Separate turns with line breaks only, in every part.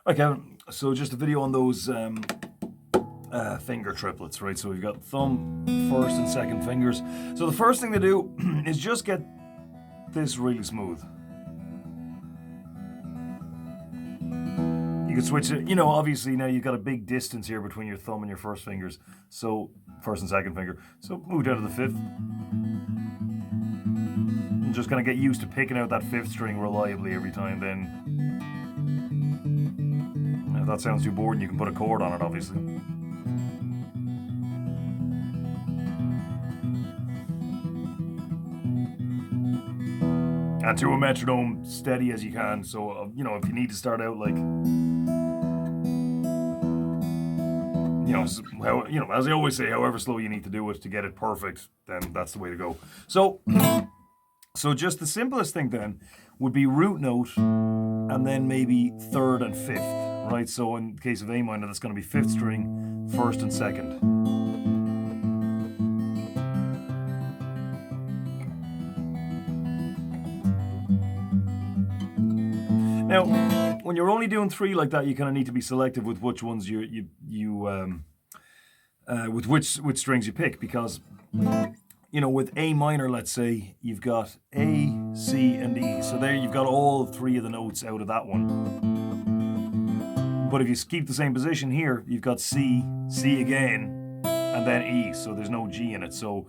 Okay, so just a video on those finger triplets, right? So we've got thumb, first and second fingers. So the first thing to do is just get this really smooth. You can switch it, obviously now you've got a big distance here between your thumb and your first fingers. So, first and second finger. So move down to the fifth. I'm just gonna get used to picking out that fifth string reliably every time then. If that sounds too boring, you can put a chord on it, obviously. And to a metronome, steady as you can. So, if you need to start out like, as I always say, however slow you need to do it to get it perfect, then that's the way to go. So just the simplest thing then would be root note and then maybe third and fifth, right? So in the case of A minor, that's going to be fifth string, first and second. Now, when you're only doing three like that, you kind of need to be selective with which ones with which strings you pick, because with A minor, let's say, you've got A, C, and E. So there you've got all three of the notes out of that one. But if you keep the same position here, you've got C, C again, and then E. So there's no G in it. So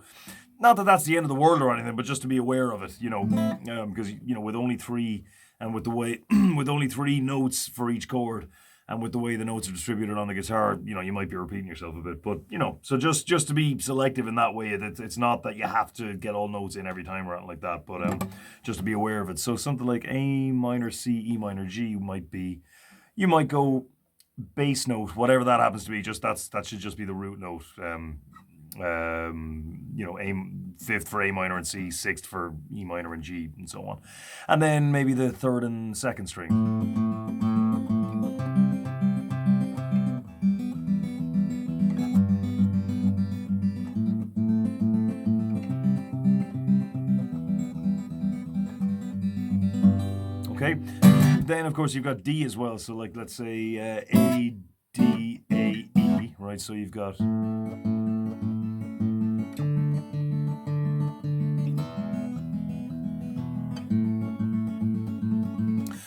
not that that's the end of the world or anything, but just to be aware of it, because, with only three and with the way, with only three notes for each chord, and with the way the notes are distributed on the guitar, you might be repeating yourself a bit. But, so just to be selective in that way, it's not that you have to get all notes in every time or anything like that, but just to be aware of it. So something like A minor, C, E minor, G you might go bass note, whatever that happens to be, that should just be the root note. A fifth for A minor and C, sixth for E minor and G, and so on. And then maybe the third and second string. Okay, then of course you've got D as well. So like, let's say A, D, A, E, right? So you've got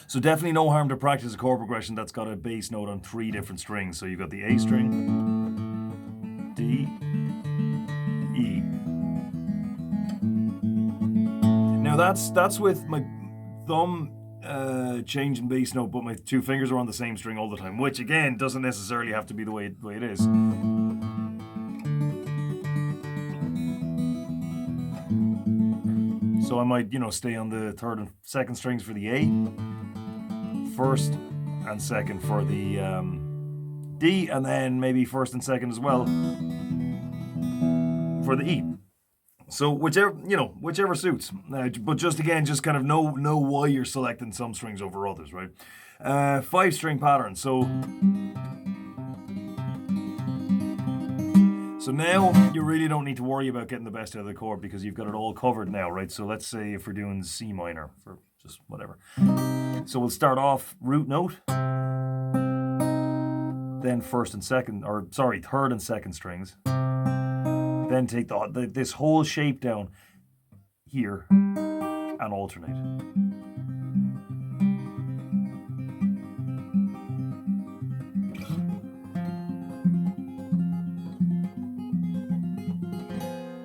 so definitely no harm to practice a chord progression that's got a bass note on three different strings. So you've got the A string, D, E. Now that's with my thumb changing bass note, but my two fingers are on the same string all the time, which again doesn't necessarily have to be the way it is. So I might, stay on the third and second strings for the A, first and second for the D, and then maybe first and second as well for the E. So whichever suits. But just kind of know why you're selecting some strings over others, right? 5-string pattern. So now you really don't need to worry about getting the best out of the chord because you've got it all covered now, right? So let's say if we're doing C minor for just whatever. So we'll start off root note, then third and second strings. Then take this whole shape down here and alternate.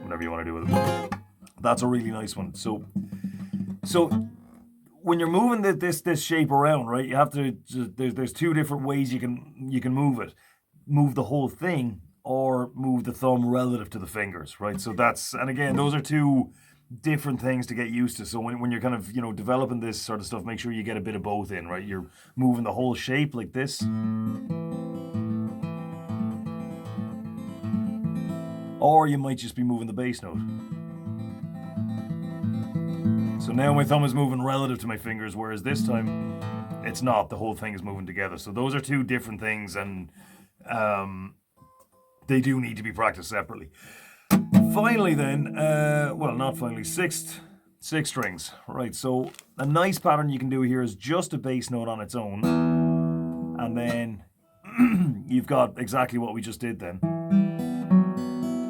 Whatever you want to do with it. That's a really nice one. So when you're moving this shape around, right, you have to. There's two different ways you can move it. Move the whole thing, or move the thumb relative to the fingers, right? So and again, those are two different things to get used to. So when you're kind of, developing this sort of stuff, make sure you get a bit of both in, right? You're moving the whole shape like this. Or you might just be moving the bass note. So now my thumb is moving relative to my fingers, whereas this time it's not. The whole thing is moving together. So those are two different things, and they do need to be practiced separately. Finally then, not finally, six strings, right? So a nice pattern you can do here is just a bass note on its own. and then you've got exactly what we just did then.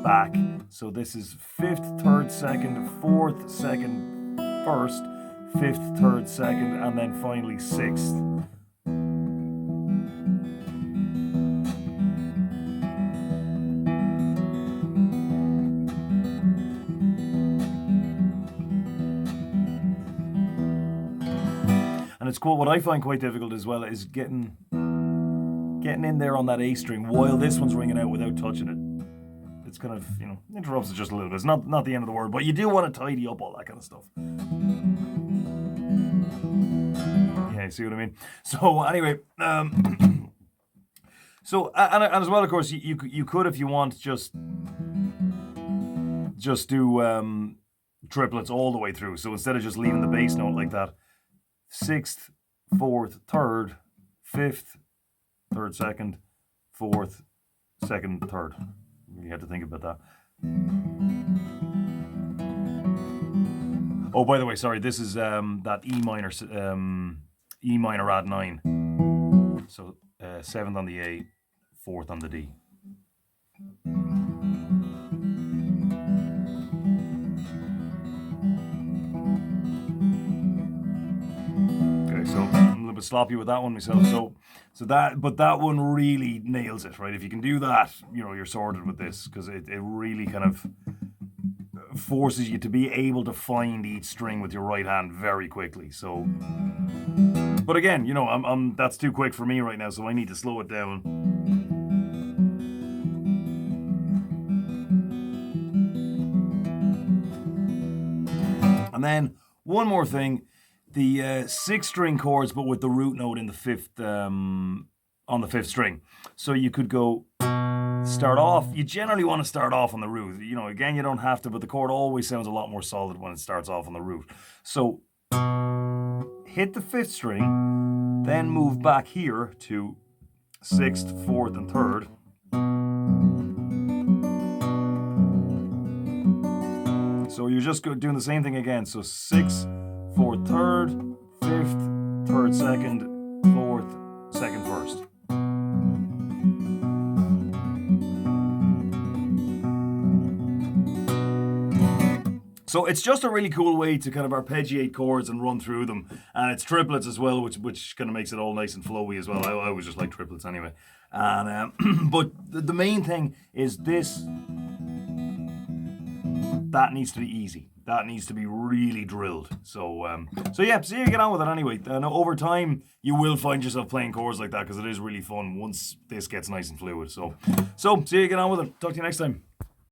Back. So this is 5th, 3rd, 2nd, 4th, 2nd, 1st, 5th, 3rd, 2nd, and then finally 6th. And it's cool. What I find quite difficult as well is getting in there on that A string while this one's ringing out without touching it. It's kind of, interrupts it just a little bit. It's not the end of the world, but you do want to tidy up all that kind of stuff. Yeah, you see what I mean? So anyway, so and as well, of course, you could, if you want, just do triplets all the way through. So instead of just leaving the bass note like that, 6th, 4th, 3rd, 5th, 3rd, 2nd, 4th, 2nd, 3rd. You had to think about that. Oh, by the way, sorry. This is that E minor add 9. So 7th on the A, 4th on the D. Okay, so I'm a little bit sloppy with that one myself. So that one really nails it, right? If you can do that, you're sorted with this, because it really kind of forces you to be able to find each string with your right hand very quickly. So, but again, I'm that's too quick for me right now, so I need to slow it down. And then one more thing. The 6-string chords, but with the root note in the 5th, on the 5th string. So you could go start off. You generally want to start off on the root. Again, you don't have to, but the chord always sounds a lot more solid when it starts off on the root. So hit the 5th string, then move back here to 6th, 4th, and 3rd. So you're just doing the same thing again. So 6th, 4th, 3rd, 5th, 3rd, 2nd, 4th, 2nd, 1st. So it's just a really cool way to kind of arpeggiate chords and run through them. And it's triplets as well, which kind of makes it all nice and flowy as well. I always just like triplets anyway. And but the main thing is this. That needs to be easy. That needs to be really drilled. So yeah, see you get on with it anyway. Over time, you will find yourself playing chords like that, because it is really fun once this gets nice and fluid. So see you get on with it. Talk to you next time.